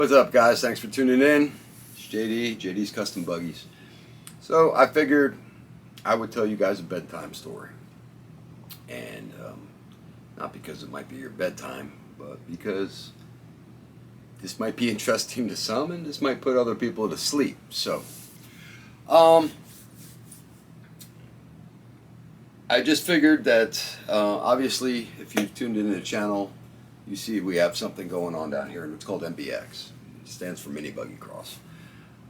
What's up, guys? Thanks for tuning in. It's JD's Custom Buggies. So I figured I would tell you guys a bedtime story, and not because it might be your bedtime, but because this might be interesting to some, and this might put other people to sleep. So, I just figured that obviously, if you've tuned into the channel, you see we have something going on down here, and it's called MBX. It stands for Mini Buggy Cross.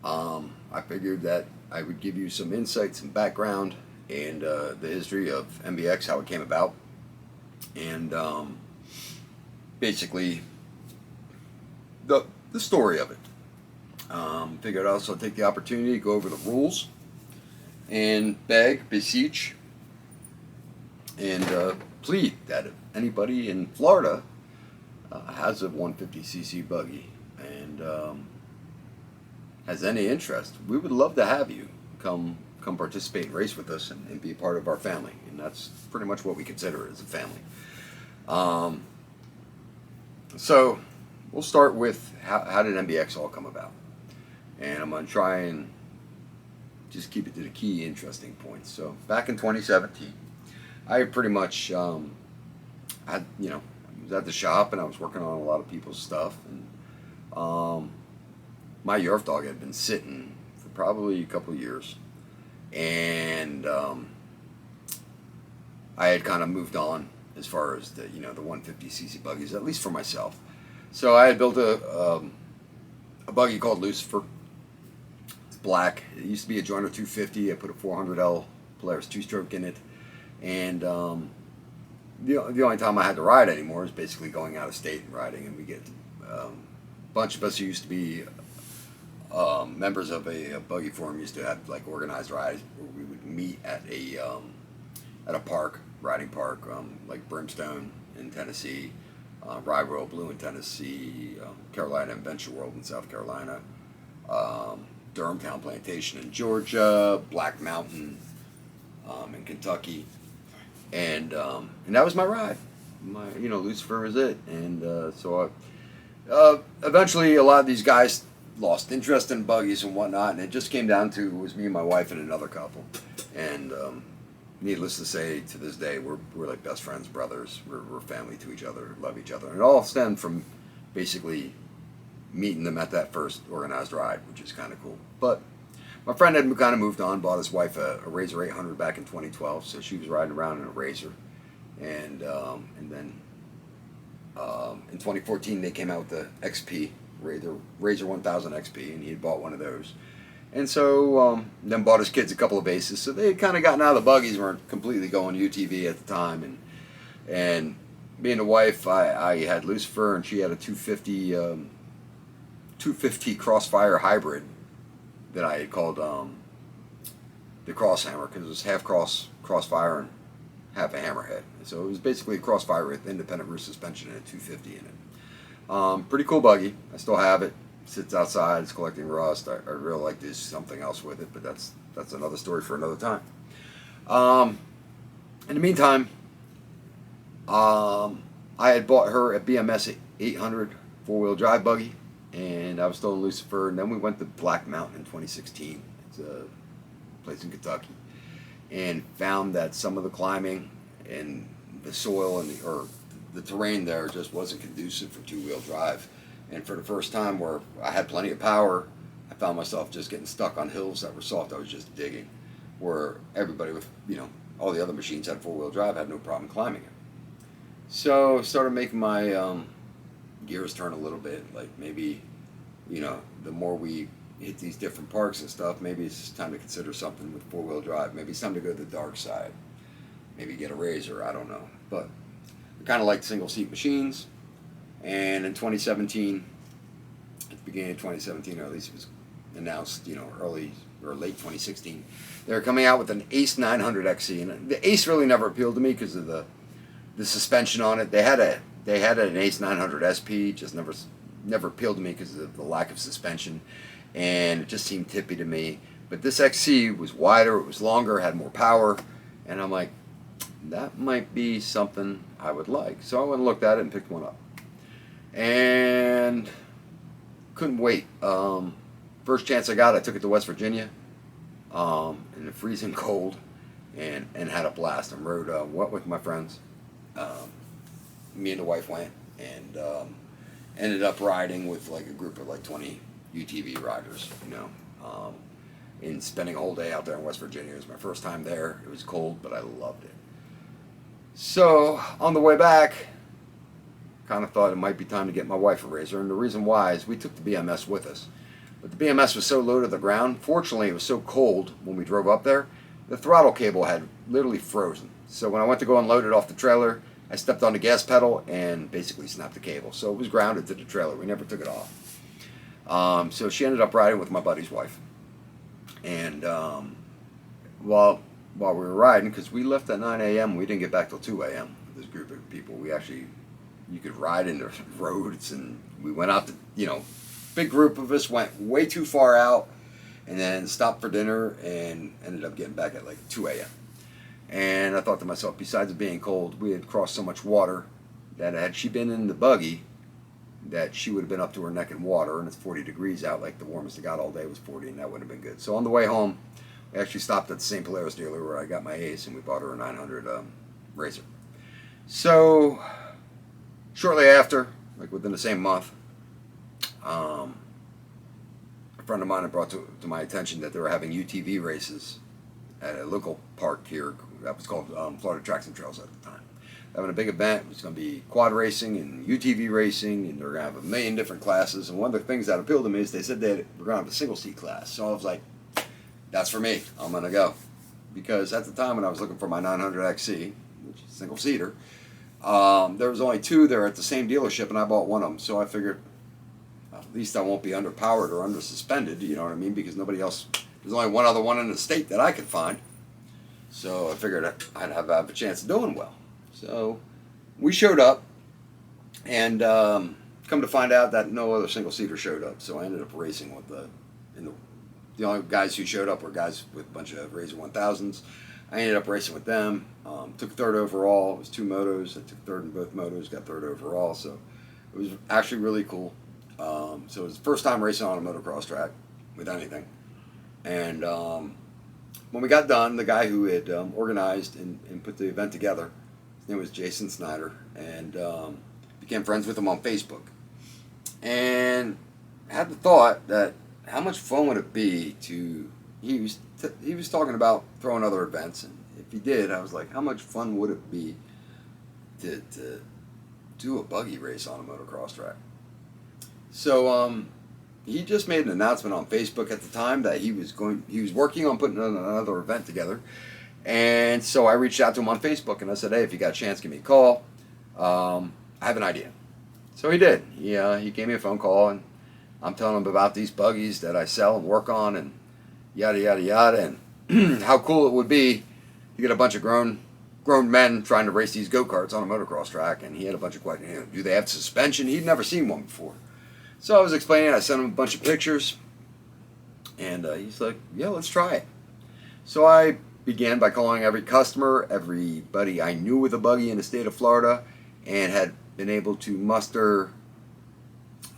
I figured that I would give you some insight, some background, and the history of MBX, how it came about, and basically the story of it. Figured I'd also take the opportunity to go over the rules and beg, beseech, and plead that if anybody in Florida has a 150cc buggy and has any interest, we would love to have you come participate and race with us and be a part of our family. And that's pretty much what we consider it as a family. So we'll start with how did MBX all come about, and I'm going to try and just keep it to the key interesting points. So back in 2017, I pretty much had, I was at the shop and I was working on a lot of people's stuff, and my Yerf dog had been sitting for probably a couple of years, and I had kind of moved on as far as the 150cc buggies, at least for myself. So I had built a buggy called Lucifer. It's black. It used to be a Joiner 250. I put a 400L Polaris 2-stroke in it, and the only time I had to ride anymore is basically going out of state and riding. And we get a bunch of us who used to be members of a buggy forum used to have like organized rides where we would meet at a park, riding park, like Brimstone in Tennessee, Rye Royal Blue in Tennessee, Carolina Adventure World in South Carolina, Durhamtown Plantation in Georgia, Black Mountain in Kentucky, and that was my ride. Lucifer was it, and so eventually a lot of these guys lost interest in buggies and whatnot, and it just came down to, it was me and my wife and another couple, and needless to say, to this day, we're like best friends, brothers. We're family to each other, love each other. And it all stemmed from basically meeting them at that first organized ride, which is kind of cool. But my friend had kind of moved on, bought his wife a Razor 800 back in 2012, so she was riding around in a Razor. And then in 2014, they came out with the XP, the Razor 1000 XP, and he had bought one of those. And so then bought his kids a couple of bases. So they had kind of gotten out of the buggies, weren't completely going UTV at the time. And being a wife, I had Lucifer, and she had a 250 Crossfire hybrid that I had called the Crosshammer, because it was half Crossfire and half a Hammerhead. So it was basically a Crossfire with independent rear suspension and a 250 in it. Pretty cool buggy. I still have it. Sits outside, it's collecting rust. I really like to do something else with it, but that's another story for another time. In the meantime, I had bought her a BMS 800 4-wheel drive buggy, and I was still in Lucifer, and then we went to Black Mountain in 2016. It's a place in Kentucky, and found that some of the climbing and the soil and the terrain there just wasn't conducive for 2-wheel drive. And for the first time, where I had plenty of power, I found myself just getting stuck on hills that were soft. I was just digging, where everybody with, all the other machines had 4-wheel drive, had no problem climbing it. So I started making my gears turn a little bit. Like maybe, the more we hit these different parks and stuff, maybe it's time to consider something with 4-wheel drive. Maybe it's time to go to the dark side. Maybe get a Razor, I don't know. But I kind of like single-seat machines. And in 2017, at the beginning of 2017, or at least it was announced, early or late 2016, they were coming out with an Ace 900 XC, and the Ace really never appealed to me because of the suspension on it. They had an Ace 900 SP, just never appealed to me because of the lack of suspension, and it just seemed tippy to me. But this XC was wider, it was longer, had more power, and I'm like, that might be something I would like. So I went and looked at it and picked one up. And couldn't wait. First chance I got, I took it to West Virginia in the freezing cold, and had a blast. And rode went with my friends. Me and the wife went, and ended up riding with like a group of like 20 UTV riders. And spending a whole day out there in West Virginia. It was my first time there. It was cold, but I loved it. So on the way back, kind of thought it might be time to get my wife a razor, and the reason why is we took the BMS with us. But the BMS was so low to the ground, fortunately it was so cold when we drove up there, the throttle cable had literally frozen. So when I went to go unload it off the trailer, I stepped on the gas pedal and basically snapped the cable. So it was grounded to the trailer. We never took it off. So she ended up riding with my buddy's wife. And while we were riding, because we left at 9 a.m., we didn't get back till 2 a.m. with this group of people. You could ride in the roads, and we went out to, big group of us went way too far out, and then stopped for dinner, and ended up getting back at like 2 a.m. And I thought to myself, besides it being cold, we had crossed so much water that had she been in the buggy, that she would have been up to her neck in water, and it's 40 degrees out, like the warmest it got all day was 40, and that wouldn't have been good. So on the way home, we actually stopped at the same Polaris dealer where I got my Ace, and we bought her a 900 razor. So shortly after, like within the same month, a friend of mine had brought to my attention that they were having UTV races at a local park here that was called Florida Tracks and Trails at the time. Having a big event. It was going to be quad racing and UTV racing, and they're going to have a million different classes. And one of the things that appealed to me is they said they were going to have a single seat class. So I was like, that's for me. I'm going to go. Because at the time when I was looking for my 900XC, which is single seater, there was only two there at the same dealership, and I bought one of them. So I figured, at least I won't be underpowered or under suspended, you know what I mean? Because nobody else, there's only one other one in the state that I could find. So I figured I'd have a chance of doing well. So we showed up, and come to find out that no other single-seater showed up. So I ended up racing with the only guys who showed up were guys with a bunch of Razor 1000s. I ended up racing with them. Took third overall. It was two motos. I took third in both motos, got third overall. So it was actually really cool. So it was the first time racing on a motocross track with anything. And when we got done, the guy who had organized and put the event together, his name was Jason Snyder, and became friends with him on Facebook. And had the thought that how much fun would it be to, he was talking about throwing other events, and if he did, I was like, how much fun would it be to do a buggy race on a motocross track? So he just made an announcement on Facebook at the time that he was working on putting another event together. And so I reached out to him on Facebook, and I said, hey, if you got a chance, give me a call. I have an idea. So he did. He gave me a phone call, and I'm telling him about these buggies that I sell and work on, and yada, yada, yada, and how cool it would be to get a bunch of grown men trying to race these go-karts on a motocross track. And he had a bunch of questions. Do they have suspension? He'd never seen one before. So I was explaining, I sent him a bunch of pictures, and he's like, yeah, let's try it. So I began by calling every customer, everybody I knew with a buggy in the state of Florida, and had been able to muster,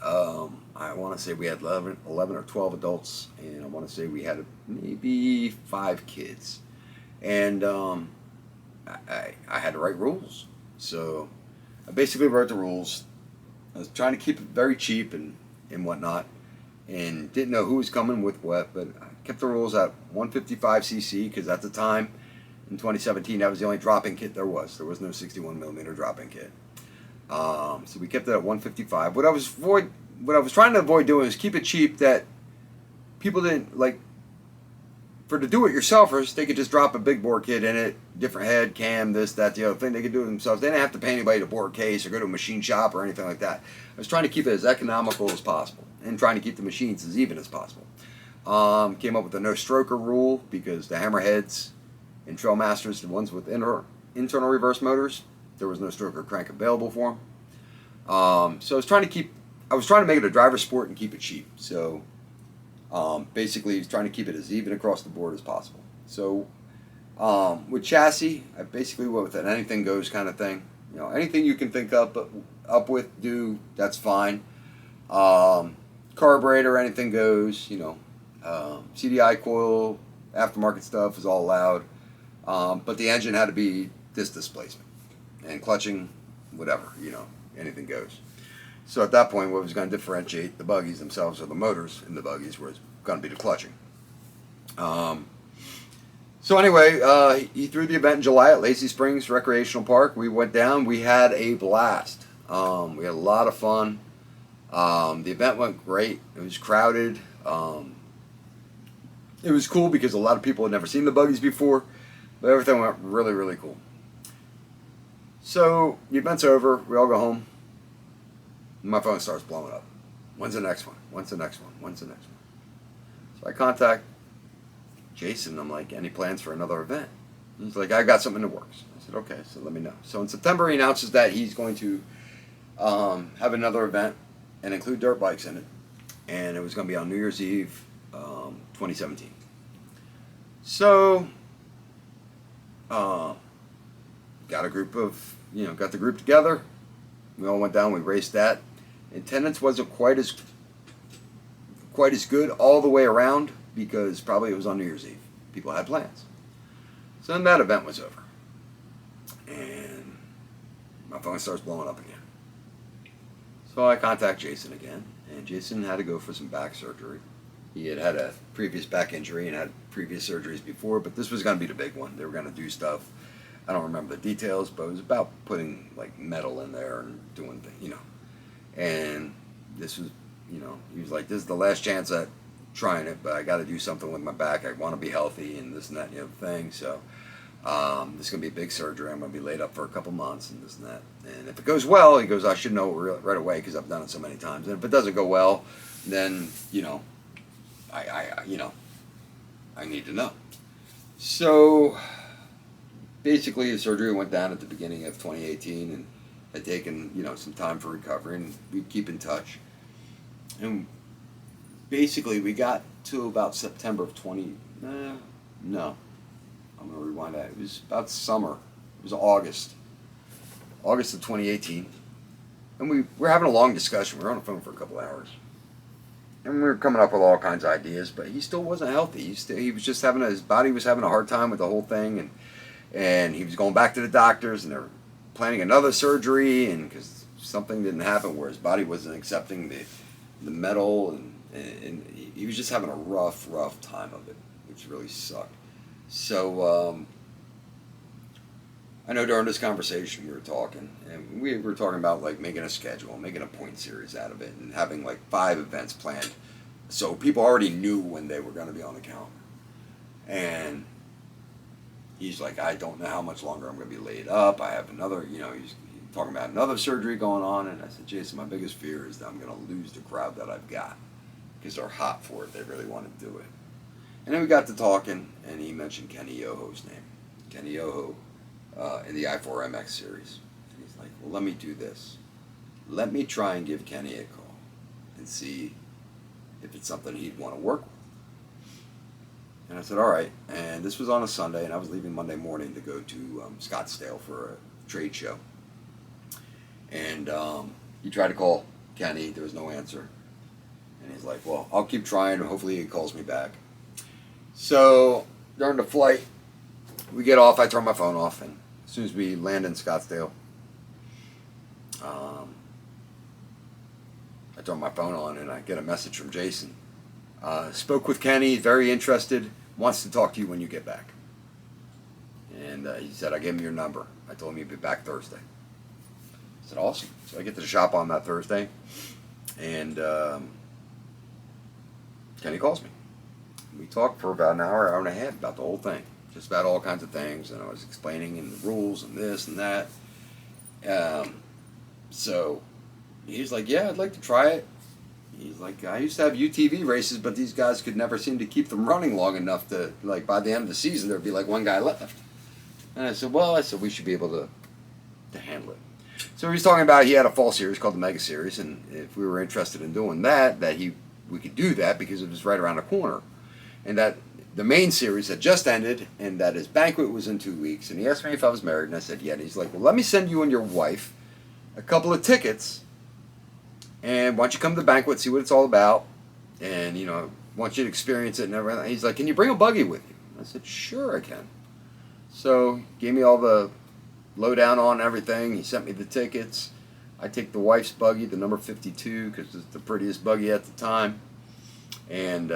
I want to say we had 11 or 12 adults, and I want to say we had maybe 5 kids. And I had to write rules. So I basically wrote the rules. I was trying to keep it very cheap and whatnot, and didn't know who was coming with what, but I kept the rules at 155cc, because at the time, in 2017, that was the only drop-in kit there was. There was no 61mm drop-in kit. So we kept it at 155. What I was trying to avoid doing was keep it cheap, that people didn't, like, for the do-it-yourselfers, they could just drop a big bore kit in it, different head, cam, this, that, the other thing. They could do it themselves. They didn't have to pay anybody to bore a case or go to a machine shop or anything like that. I was trying to keep it as economical as possible and trying to keep the machines as even as possible. Came up with a no-stroker rule, because the Hammerheads and Trailmasters, the ones with internal reverse motors, there was no stroker crank available for them. So I was trying to make it a driver sport and keep it cheap. So basically, he's trying to keep it as even across the board as possible. So with chassis, I basically went with an anything goes kind of thing. Anything you can think up with, do, that's fine. carburetor, anything goes. CDI coil, aftermarket stuff is all allowed. But the engine had to be disc displacement. And clutching, whatever, anything goes. So at that point, what was going to differentiate the buggies themselves, or the motors in the buggies, was going to be the clutching. So anyway, he threw the event in July at Lazy Springs Recreational Park. We went down. We had a blast. We had a lot of fun. The event went great. It was crowded. It was cool because a lot of people had never seen the buggies before, but everything went really, really cool. So the event's over. We all go home. My phone starts blowing up. When's the next one? When's the next one? When's the next one? So I contact Jason. I'm like, any plans for another event? He's like, I got something in the works. I said, okay, so let me know. So in September, he announces that he's going to have another event and include dirt bikes in it. And it was going to be on New Year's Eve, 2017. So, got a group of, got the group together. We all went down, we raced that. Attendance wasn't quite as good all the way around because probably it was on New Year's Eve. People had plans. So then that event was over. And my phone starts blowing up again. So I contact Jason again, and Jason had to go for some back surgery. He had had a previous back injury and had previous surgeries before, but this was going to be the big one. They were going to do stuff. I don't remember the details, but it was about putting like metal in there and doing things, And this was, he was like, this is the last chance at trying it, but I got to do something with my back. I want to be healthy and this and that and the other thing. So this is going to be a big surgery. I'm going to be laid up for a couple months and this and that. And if it goes well, he goes, I should know right away because I've done it so many times. And if it doesn't go well, then, I need to know. So basically, the surgery went down at the beginning of 2018 and had taken, some time for recovery, and we'd keep in touch. And basically, we got to about September of no, I'm going to rewind that. It was about summer. It was August of 2018. And we were having a long discussion. We were on the phone for a couple hours. And we were coming up with all kinds of ideas, but he still wasn't healthy. He was just his body was having a hard time with the whole thing, and he was going back to the doctors, and they were planning another surgery, and because something didn't happen where his body wasn't accepting the metal, and he was just having a rough time of it, which really sucked. So I know during this conversation we were talking, and we were talking about like making a schedule, making a point series out of it, and having like 5 events planned, so people already knew when they were going to be on the calendar. And he's like, I don't know how much longer I'm going to be laid up. I have another, he's talking about another surgery going on, and I said, Jason, my biggest fear is that I'm going to lose the crowd that I've got because they're hot for it. They really want to do it. And then we got to talking, and he mentioned Kenny Yoho's name. Kenny Yoho. In the I4MX series. And he's like, well, let me do this. Let me try and give Kenny a call and see if it's something he'd want to work with. And I said, all right. And this was on a Sunday, and I was leaving Monday morning to go to Scottsdale for a trade show. And he tried to call Kenny. There was no answer. And he's like, well, I'll keep trying, and hopefully he calls me back. So during the flight, we get off, I turn my phone off, and as soon as we land in Scottsdale, I turn my phone on and I get a message from Jason. Spoke with Kenny, very interested, wants to talk to you when you get back. And he said, I gave him your number. I told him you'd be back Thursday. I said, awesome. So I get to the shop on that Thursday, and Kenny calls me. We talked for about an hour and a half about the whole thing. Just about all kinds of things, and I was explaining and the rules and this and that. So he's like, yeah, I'd like to try it. He's like, I used to have UTV races, but these guys could never seem to keep them running long enough to, like, by the end of the season, there'd be like one guy left. And I said, we should be able to handle it. So he was talking about he had a fall series called the Mega Series, and if we were interested in doing that we could do that because it was right around the corner. And that the main series had just ended, and that his banquet was in 2 weeks. And he asked me if I was married, and I said, yeah. And he's like, well, let me send you and your wife a couple of tickets And why don't you come to the banquet, see what it's all about, and want you to experience it and everything. He's like, can you bring a buggy with you? I said, sure I can. So he gave me all the lowdown on everything. He sent me the tickets. I take the wife's buggy, the number 52, because it's the prettiest buggy at the time. And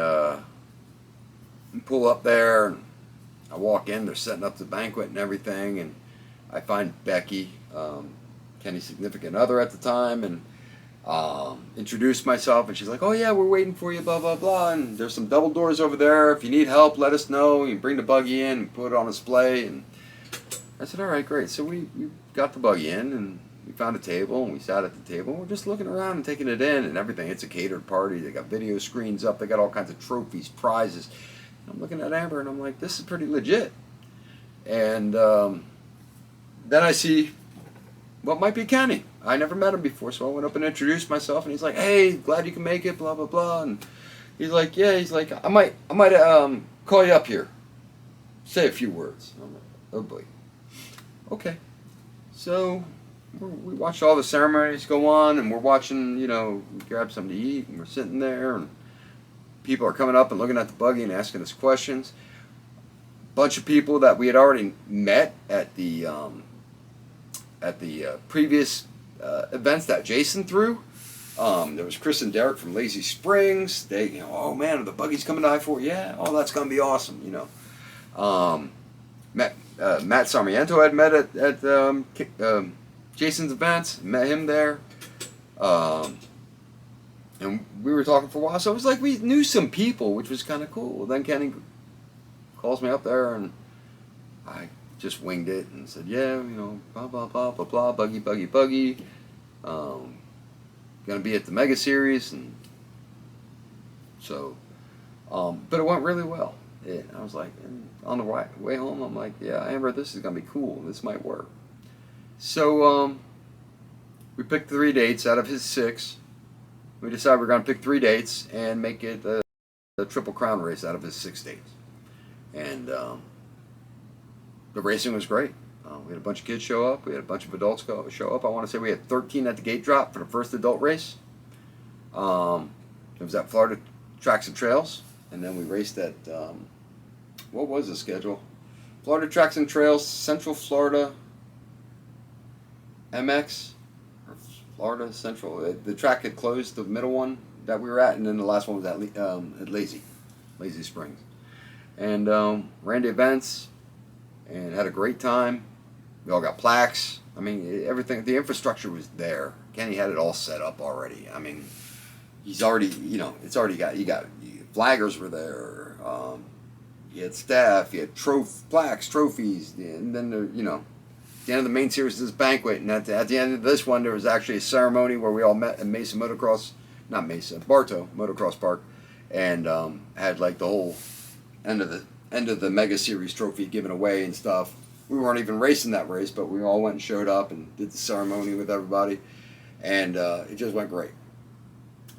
pull up there, and I walk in. They're setting up the banquet and everything, and I find Becky, Kenny's significant other at the time, and introduce myself, and she's like, oh yeah, we're waiting for you, blah blah blah, and there's some double doors over there, if you need help let us know, you can bring the buggy in and put it on display. And I said, all right, great. So we got the buggy in, and we found a table, and we sat at the table, and we're just looking around and taking it in and everything. It's a catered party. They got video screens up, they got all kinds of trophies, prizes. And I'm looking at Amber, and I'm like, this is pretty legit. And then I see what might be Kenny. I never met him before, so I went up and introduced myself, and he's like, hey, glad you can make it, blah blah blah. And he's like, yeah, he's like, I might call you up here, say a few words. I'm like, oh boy. Okay. So we watched all the ceremonies go on, and we're watching, we grab something to eat, and we're sitting there, and people are coming up and looking at the buggy and asking us questions. Bunch of people that we had already met at the previous events that Jason threw. There was Chris and Derek from Lazy Springs. They, oh man, the buggy's coming to I-4. Yeah, oh, that's gonna be awesome. Matt Sarmiento had met at Jason's events. Met him there, and we were talking for a while. So it was like we knew some people, which was kind of cool. Then Kenny calls me up there, and I just winged it and said, yeah, blah, blah, blah, blah, blah, buggy, buggy, buggy. Gonna be at the Mega Series. And so, but it went really well. I was like, and on the way home, I'm like, yeah, Amber, this is gonna be cool. This might work. So, we picked 3 dates out of his 6. We decided we're gonna pick 3 dates and make it the Triple Crown race out of his 6 dates. And, the racing was great. We had a bunch of kids show up. We had a bunch of adults show up. I want to say we had 13 at the gate drop for the first adult race. It was at Florida Tracks and Trails. And then we raced at, what was the schedule? Florida Tracks and Trails, Central Florida MX, or Florida Central. The track had closed, the middle one that we were at, and then the last one was at Lazy Springs. And ran the events and had a great time. We all got plaques. I mean, everything, the infrastructure was there. Kenny had it all set up already. I mean, he's already, it's already got, flaggers were there. He had staff, he had plaques, trophies, and then, at the end of the main series, this banquet, and at the end of this one, there was actually a ceremony where we all met at Bartow Motocross Park, and had like the whole end of the Mega Series trophy given away and stuff. We weren't even racing that race, but we all went and showed up and did the ceremony with everybody, and it just went great.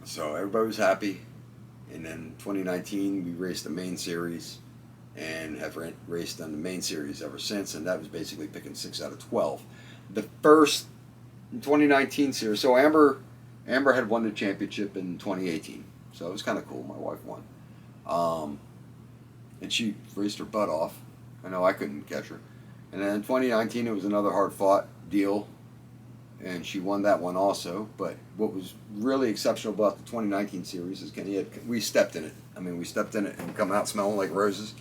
So everybody was happy. And then 2019, we raced the main series, and have raced on the main series ever since, and that was basically picking 6 out of 12. The first 2019 series, so Amber had won the championship in 2018, so it was kind of cool. My wife won. And she raced her butt off. I know I couldn't catch her. And then in 2019, it was another hard-fought deal, and she won that one also. But what was really exceptional about the 2019 series is we stepped in it. I mean, we stepped in it and come out smelling like roses,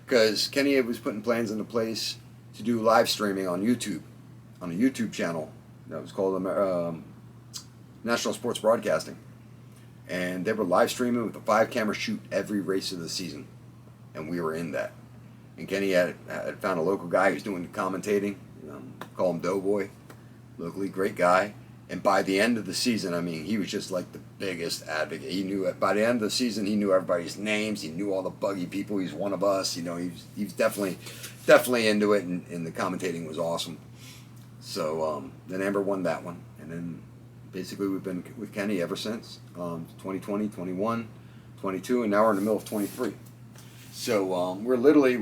because Kenny was putting plans into place to do live streaming on YouTube, on a YouTube channel that was called National Sports Broadcasting. And they were live streaming with a 5-camera shoot every race of the season. And we were in that. And Kenny had found a local guy who's doing the commentating. Call him Doughboy. Locally, great guy. And by the end of the season, I mean, he was just like the biggest advocate. He knew by the end of the season, he knew everybody's names. He knew all the buggy people. He's one of us. He was definitely into it, and the commentating was awesome. So then Amber won that one, and then basically we've been with Kenny ever since. 2020, 21, 22, and now we're in the middle of 23. So we're literally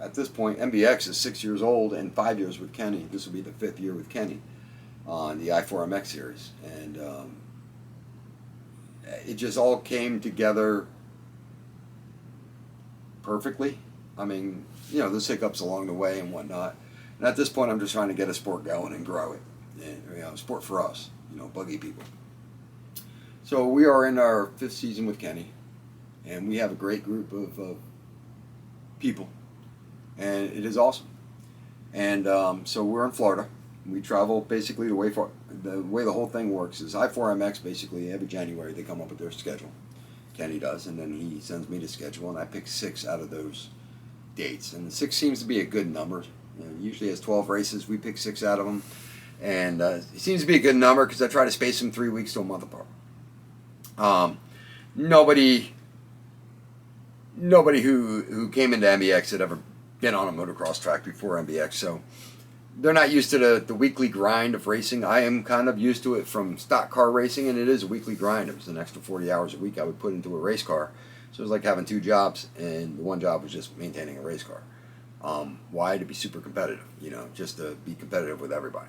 at this point, MBX is 6 years old and 5 years with Kenny. This will be the 5th year with Kenny. on the I4MX series, and it just all came together perfectly. I mean, there's hiccups along the way and whatnot. And at this point, I'm just trying to get a sport going and grow it. And, sport for us, buggy people. So we are in our 5th season with Kenny, and we have a great group of people, and it is awesome. And so we're in Florida. We travel basically the way the whole thing works is I4MX. Basically, every January they come up with their schedule. Kenny does, and then he sends me the schedule, and I pick 6 out of those dates. And 6 seems to be a good number. Usually has 12 races. We pick 6 out of them, and it seems to be a good number because I try to space them 3 weeks to a month apart. Nobody who came into MBX had ever been on a motocross track before MBX, so they're not used to the weekly grind of racing. I am kind of used to it from stock car racing, and it is a weekly grind. It was an extra 40 hours a week I would put into a race car. So it was like having 2 jobs, and the one job was just maintaining a race car. Why? To be super competitive, just to be competitive with everybody,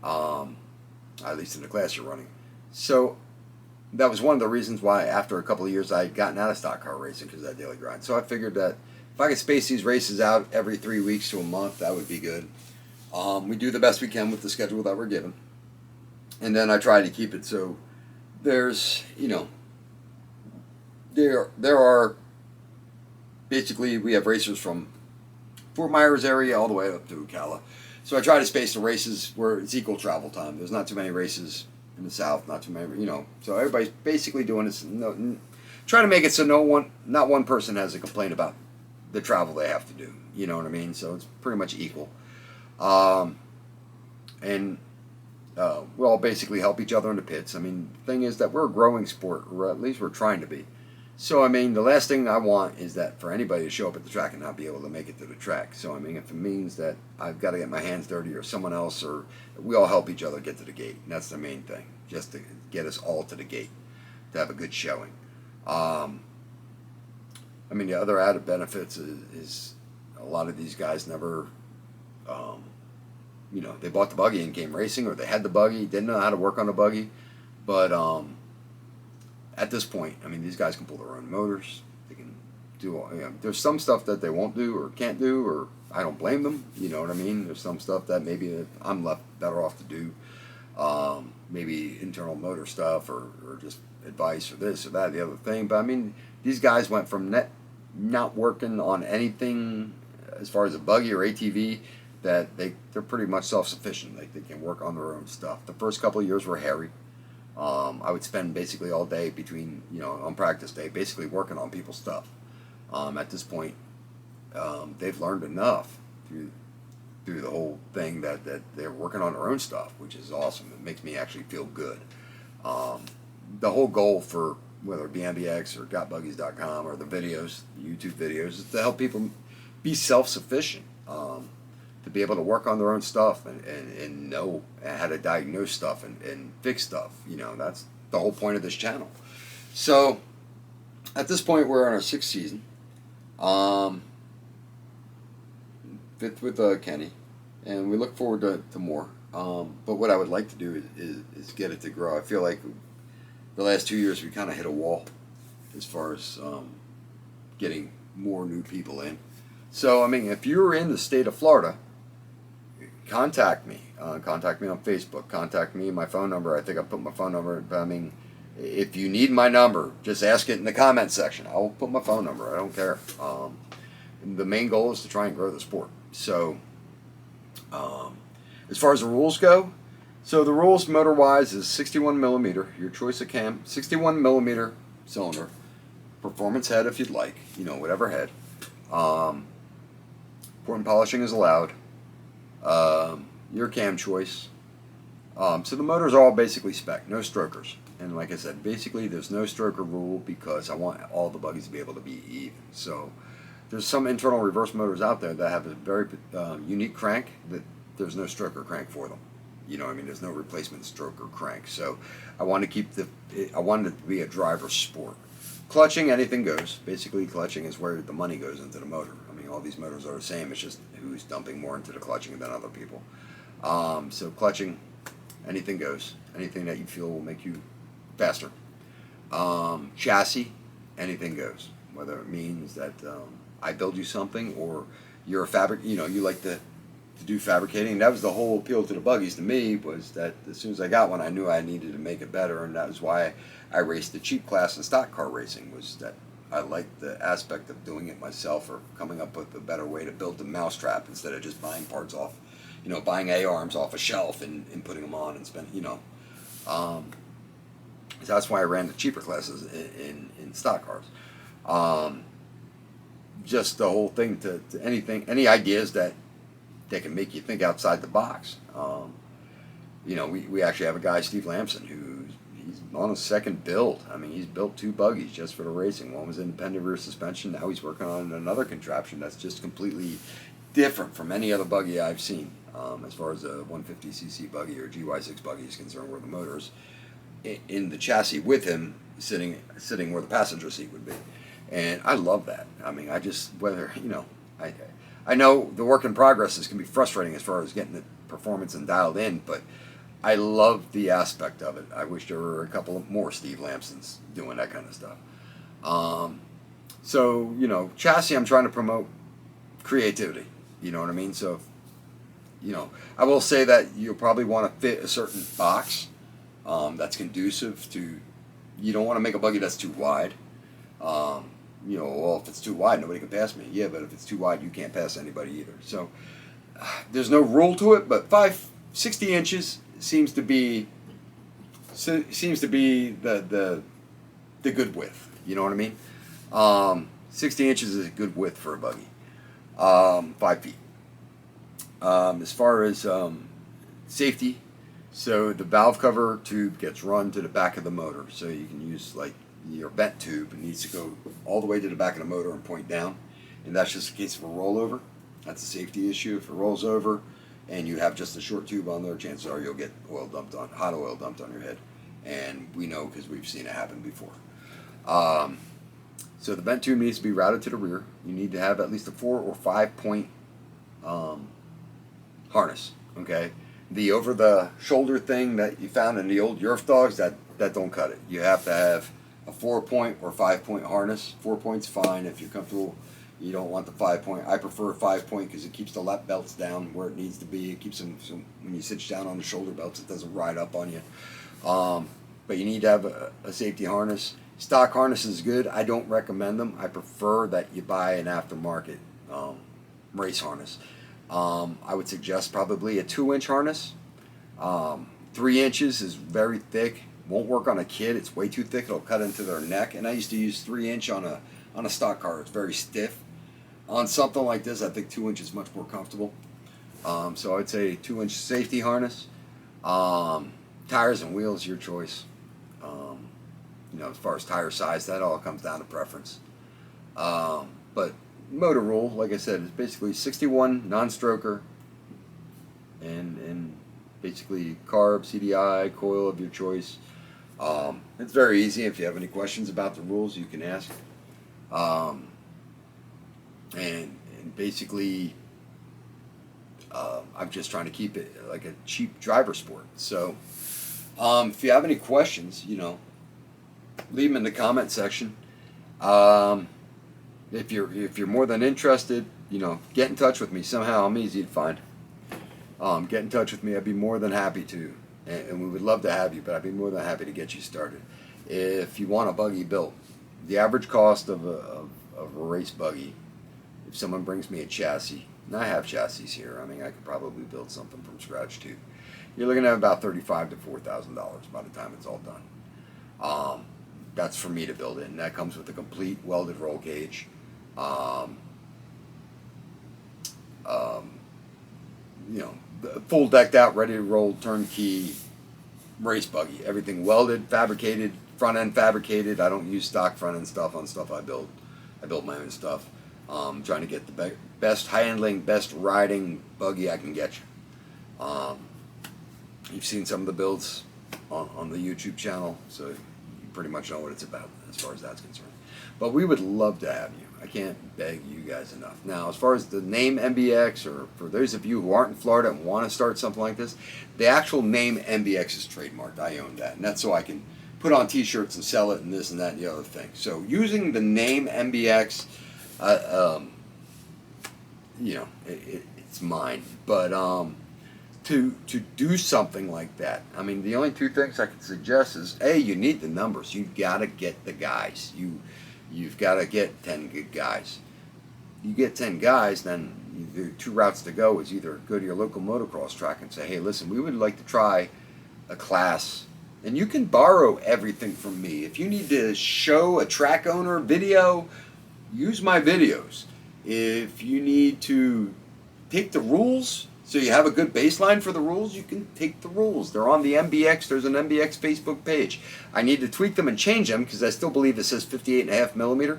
at least in the class you're running. So that was one of the reasons why after a couple of years I had gotten out of stock car racing, because of that daily grind. So I figured that if I could space these races out every 3 weeks to a month, that would be good. We do the best we can with the schedule that we're given. And then I try to keep it so there's, there are, basically we have racers from Fort Myers area all the way up to Ocala. So I try to space the races where it's equal travel time. There's not too many races in the south, not too many, So everybody's basically doing this, trying to make it so not one person has a complaint about the travel they have to do. You know what I mean? So it's pretty much equal. And we all basically help each other in the pits. I mean, the thing is that we're a growing sport, or at least we're trying to be. So, I mean, the last thing I want is that for anybody to show up at the track and not be able to make it to the track. So, I mean, if it means that I've got to get my hands dirty or someone else, or we all help each other get to the gate. And that's the main thing, just to get us all to the gate, to have a good showing. I mean, the other added benefits is a lot of these guys never, they bought the buggy and came racing, or they had the buggy, didn't know how to work on the buggy. But at this point, I mean, these guys can pull their own motors. They can do, there's some stuff that they won't do or can't do, or I don't blame them. You know what I mean? There's some stuff that maybe I'm left better off to do. Maybe internal motor stuff, or just advice, or this or that, the other thing. But I mean, these guys went from not working on anything as far as a buggy or ATV, that they're pretty much self-sufficient. They can work on their own stuff. The first couple of years were hairy. I would spend basically all day between, on practice day, basically working on people's stuff. At this point, they've learned enough through the whole thing that they're working on their own stuff, which is awesome. It makes me actually feel good. The whole goal for whether it be MBX or GotBuggies.com or the videos, the YouTube videos, is to help people be self-sufficient. To be able to work on their own stuff and know how to diagnose stuff and fix stuff. That's the whole point of this channel. So at this point, we're on our 6th season. 5th with Kenny, and we look forward to more. But what I would like to do is get it to grow. I feel like the last 2 years we kind of hit a wall as far as getting more new people in. So, I mean, if you're in the state of Florida, contact me. Contact me on Facebook. Contact me. My phone number. I think I put my phone number. But I mean, if you need my number, just ask it in the comment section. I'll put my phone number. I don't care. The main goal is to try and grow the sport. So, as far as the rules go, so the rules motor-wise is 61 millimeter. Your choice of cam. 61 millimeter cylinder. Performance head if you'd like. Whatever head. Port and polishing is allowed. Your cam choice. So the motors are all basically spec, no strokers. And like I said, basically there's no stroker rule because I want all the buggies to be able to be even. So there's some internal reverse motors out there that have a very unique crank that there's no stroker crank for them. There's no replacement stroker crank. So I want to keep I want it to be a driver sport. Clutching, anything goes. Basically, clutching is where the money goes into the motor. I mean, all these motors are the same. It's just who's dumping more into the clutching than other people. So clutching, anything goes. Anything that you feel will make you faster. Chassis, anything goes. Whether it means that I build you something, or you're a you like to do fabricating. That was the whole appeal to the buggies to me, was that as soon as I got one, I knew I needed to make it better, and that was why I raced the cheap class in stock car racing, was that I liked the aspect of doing it myself, or coming up with a better way to build the mousetrap instead of just buying parts off, buying A-arms off a shelf and putting them on and spending, so that's why I ran the cheaper classes in stock cars. Just the whole thing to any ideas that can make you think outside the box. We actually have a guy, Steve Lamson, he's on his second build. I mean, he's built 2 buggies just for the racing. One was independent rear suspension. Now he's working on another contraption that's just completely different from any other buggy I've seen, as far as a 150cc buggy or GY6 buggy is concerned, where the motor's in the chassis with him, sitting where the passenger seat would be. And I love that. I mean, I know the work in progress can be frustrating as far as getting the performance and dialed in, but I love the aspect of it. I wish there were a couple more Steve Lamsons doing that kind of stuff. So, chassis, I'm trying to promote creativity. You know what I mean? So, I will say that you'll probably want to fit a certain box that's conducive to, you don't want to make a buggy that's too wide. If it's too wide, nobody can pass me. Yeah, but if it's too wide, you can't pass anybody either. So there's no rule to it, but 60 inches seems to be the good width. You know what I mean? 60 inches is a good width for a buggy. 5 feet. As far as safety, so the valve cover tube gets run to the back of the motor, so you can use like your vent tube. It needs to go all the way to the back of the motor and point down, and that's just in case of a rollover. That's a safety issue. If it rolls over and you have just a short tube on there, chances are you'll get hot oil dumped on your head, and we know because we've seen it happen before. So the vent tube needs to be routed to the rear. You need to have at least a 4 or 5 point harness. Okay, the over the shoulder thing that you found in the old Yerf dogs, that don't cut it. You have to have a 4 point or 5 point harness. 4 point's fine if you're comfortable. You don't want the 5 point. I prefer 5 point because it keeps the lap belts down where it needs to be. It keeps them, so when you sit down on the shoulder belts, it doesn't ride up on you. But you need to have a safety harness. Stock harness is good. I don't recommend them. I prefer that you buy an aftermarket race harness. I would suggest probably a 2-inch harness. 3 inches is very thick. Won't work on a kid. It's way too thick. It'll cut into their neck. And I used to use 3-inch on a stock car. It's very stiff. On something like this, I think 2 inches is much more comfortable. So I would say 2-inch safety harness. Tires and wheels, your choice. As far as tire size, that all comes down to preference. But motor rule, like I said, is basically 61 non-stroker, and basically carb, CDI, coil of your choice. It's very easy. If you have any questions about the rules, you can ask. And basically, I'm just trying to keep it like a cheap driver sport. So, if you have any questions, leave them in the comment section. If you're more than interested, get in touch with me somehow. I'm easy to find. Get in touch with me. I'd be more than happy to, and we would love to have you. But I'd be more than happy to get you started. If you want a buggy built, the average cost of a race buggy, if someone brings me a chassis, and I have chassis here. I mean, I could probably build something from scratch too. You're looking at about $3,500 to $4,000 by the time it's all done. That's for me to build it, and that comes with a complete welded roll cage. Full decked out, ready to roll, turnkey race buggy. Everything welded, fabricated, front end fabricated. I don't use stock front end stuff on stuff I build. I build my own stuff. Trying to get the best handling, best riding buggy I can get you. You've seen some of the builds on the YouTube channel, so you pretty much know what it's about. as far as that's concerned. But we would love to have you. I can't beg you guys enough. Now, as far as the name MBX, or for those of you who aren't in Florida and want to start something like this, the actual name MBX is trademarked. I own that, and that's so I can put on T-shirts and sell it and this and that and the other thing. So using the name MBX, it's mine. But to do something like that, I mean, the only two things I can suggest is, A, you need the numbers. You've got to get the guys. You've got to get 10 good guys. You get 10 guys, then the two routes to go is either go to your local motocross track and say, hey, listen, we would like to try a class. And you can borrow everything from me. If you need to show a track owner video, use my videos. If you need to take the rules, so you have a good baseline for the rules, you can take the rules. They're on the MBX. There's an MBX Facebook page. I need to tweak them and change them because I still believe it says 58.5 millimeter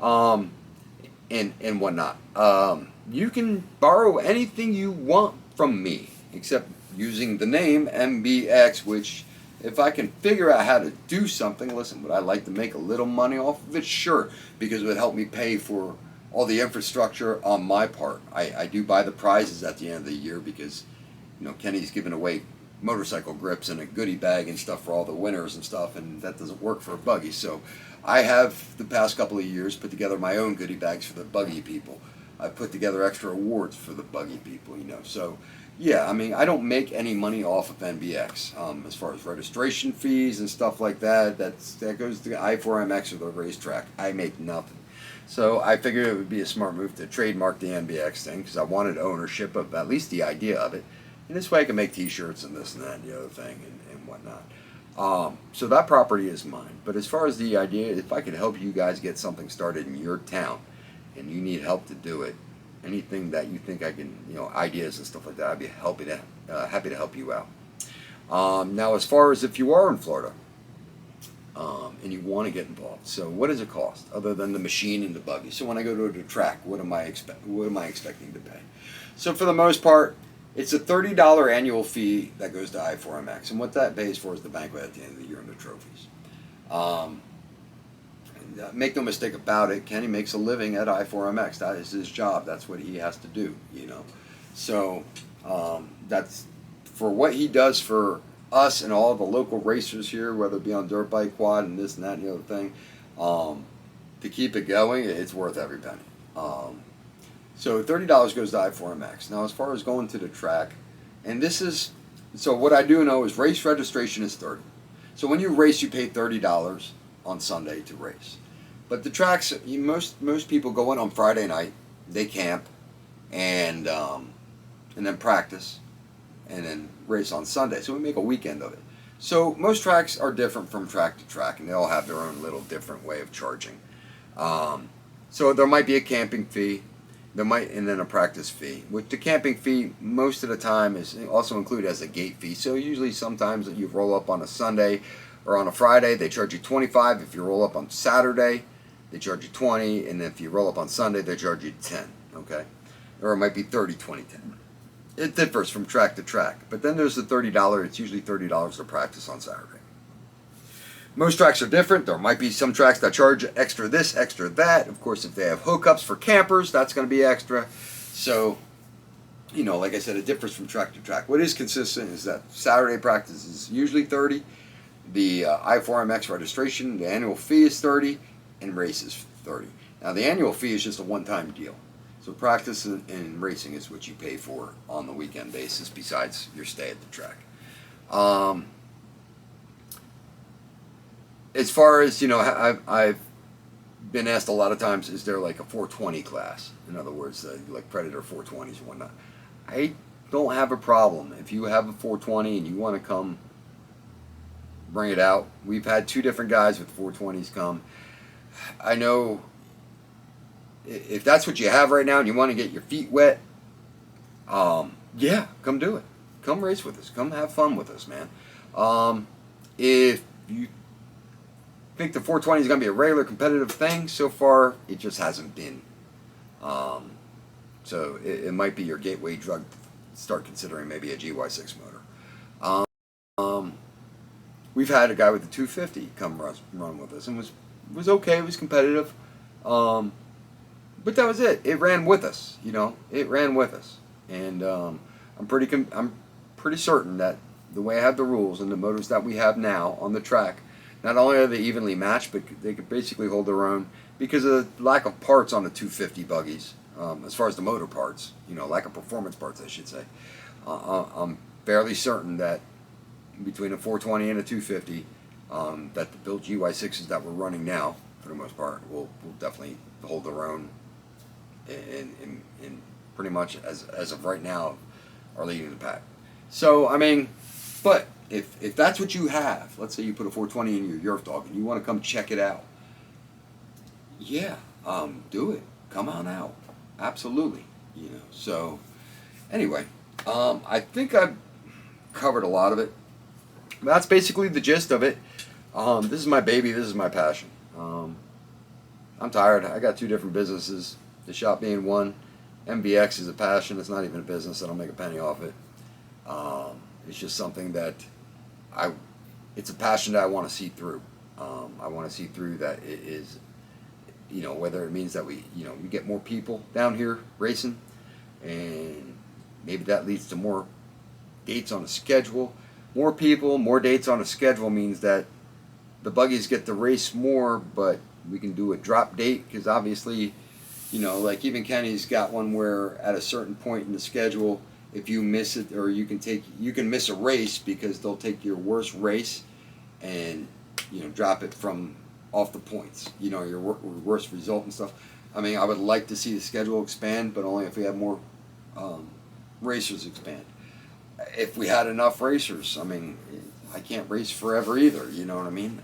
and whatnot. You can borrow anything you want from me except using the name MBX, which if I can figure out how to do something, listen, would I like to make a little money off of it? Sure, because it would help me pay for all the infrastructure on my part. I do buy the prizes at the end of the year because, Kenny's giving away motorcycle grips and a goodie bag and stuff for all the winners and stuff, and that doesn't work for a buggy. So I have, the past couple of years, put together my own goodie bags for the buggy people. I've put together extra awards for the buggy people, So, yeah, I mean, I don't make any money off of NBX. As far as registration fees and stuff like that, that goes to I4MX or the racetrack. I make nothing. So I figured it would be a smart move to trademark the NBX thing because I wanted ownership of at least the idea of it. And this way I can make T-shirts and this and that and the other thing and whatnot. So that property is mine. But as far as the idea, if I could help you guys get something started in your town and you need help to do it, anything that you think I can, ideas and stuff like that, I'd be happy to help you out. Now, as far as if you are in Florida, and you want to get involved. So what does it cost other than the machine and the buggy? So when I go to the track, what am I expecting to pay? So for the most part, it's a $30 annual fee that goes to I4MX, and what that pays for is the banquet at the end of the year and the trophies. Make no mistake about it, Kenny makes a living at I4MX. That is his job. That's what he has to do, So that's for what he does for us and all the local racers here, whether it be on dirt bike, quad, and this and that and the other thing, to keep it going, it's worth every penny. So $30 goes to I4MX. Now, as far as going to the track, and so what I do know is race registration is $30. So when you race, you pay $30 on Sunday to race. But the tracks, most people go in on Friday night, they camp, and then practice, and then race on Sunday. So we make a weekend of it. So most tracks are different from track to track, and they all have their own little different way of charging. So there might be a camping fee, and then a practice fee. With the camping fee, most of the time is also included as a gate fee. So usually sometimes you roll up on a Sunday or on a Friday, they charge you $25. If you roll up on Saturday, they charge you $20, and if you roll up on Sunday, they charge you $10. Okay, or it might be $30, $20, $10. It differs from track to track. But then there's the $30. It's usually $30 to practice on Saturday. Most tracks are different. There might be some tracks that charge extra this, extra that. Of course, if they have hookups for campers, that's going to be extra. So, like I said, it differs from track to track. What is consistent is that Saturday practice is usually $30. The I4MX registration, the annual fee is $30, and race is $30. Now, the annual fee is just a one-time deal. So practice and racing is what you pay for on the weekend basis besides your stay at the track. As far as, I've been asked a lot of times, is there like a 420 class? In other words, like Predator 420s and whatnot. I don't have a problem. If you have a 420 and you want to come, bring it out. We've had two different guys with 420s come. I know if that's what you have right now and you want to get your feet wet, yeah, come do it. Come race with us. Come have fun with us, man. If you think the 420 is going to be a regular competitive thing, so far it just hasn't been. So it might be your gateway drug to start considering maybe a GY6 motor. We've had a guy with a 250 come run with us and was was okay. It was competitive. But that was it. It ran with us, you know. It ran with us, and I'm pretty certain that the way I have the rules and the motors that we have now on the track, not only are they evenly matched, but they could basically hold their own because of the lack of parts on the 250 buggies. As far as the motor parts, you know, lack of performance parts, I should say. I'm fairly certain that between a 420 and a 250, that the built GY6s that we're running now, for the most part, will definitely hold their own and pretty much as of right now are leading the pack. So I mean, but if that's what you have, let's say you put a 420 in your Yerf dog and you want to come check it out, yeah, do it. Come on out, absolutely. You know. So anyway, I think I've covered a lot of it. That's basically the gist of it. This is my baby. This is my passion. I'm tired. I got 2 different businesses. The shop being one. MBX is a passion. It's not even a business. I don't make a penny off it. It's just something that it's a passion that I want to see through. I want to see through that it is, you know, whether it means that we get more people down here racing, and maybe that leads to more dates on the schedule. More people, more dates on a schedule means that the buggies get to race more, but we can do a drop date because obviously, you know, like even Kenny's got one where at a certain point in the schedule, if you miss it, or you can miss a race because they'll take your worst race and, you know, drop it from off the points, you know, your worst result and stuff. I mean, I would like to see the schedule expand, but only if we have more racers expand. If we had enough racers, I mean, I can't race forever either, you know what I mean?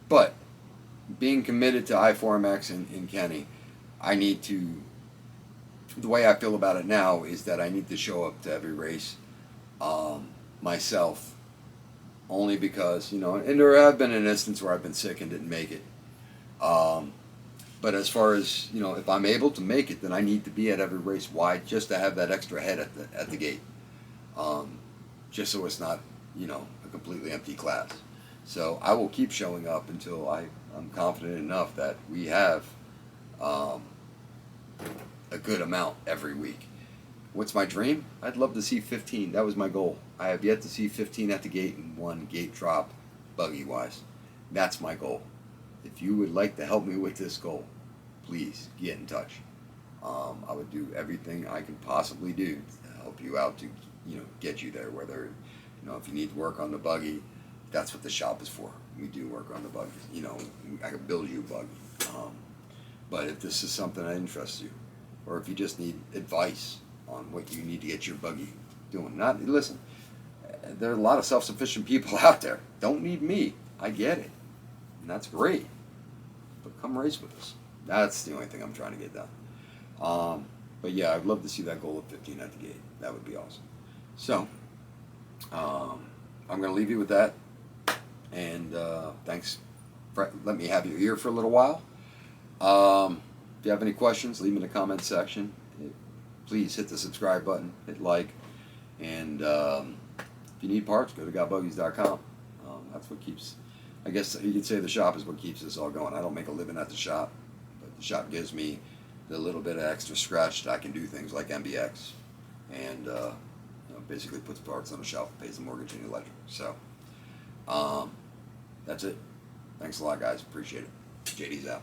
But being committed to I4MX and Kenny, I need to, the way I feel about it now is that I need to show up to every race myself, only because, you know, and there have been an instance where I've been sick and didn't make it. But as far as, you know, if I'm able to make it, then I need to be at every race. Why? Just to have that extra head at the gate. Just so it's not, you know, a completely empty class. So I will keep showing up until I'm confident enough that we have a good amount every week. What's my dream? I'd love to see 15. That was my goal. I have yet to see 15 at the gate and 1 gate drop buggy-wise. That's my goal. If you would like to help me with this goal, please get in touch. I would do everything I can possibly do to help you out to, you know, get you there. Whether, you know, if you need to work on the buggy, that's what the shop is for. We do work on the buggy. You know, I can build you a buggy. But if this is something that interests you, or if you just need advice on what you need to get your buggy doing, listen. There are a lot of self-sufficient people out there. Don't need me. I get it, and that's great. But come race with us. That's the only thing I'm trying to get done. But yeah, I'd love to see that goal of 15 at the gate. That would be awesome. So, I'm going to leave you with that. And thanks for letting me have you here for a little while. If you have any questions, leave them in the comments section. Please hit the subscribe button, hit like, and if you need parts, go to GotBuggies.com. That's what keeps, I guess you could say the shop is what keeps us all going. I don't make a living at the shop, but the shop gives me the little bit of extra scratch that I can do things like MBX, and you know, basically puts parts on the shelf, pays the mortgage and the electric. So that's it. Thanks a lot, guys. Appreciate it. JD's out.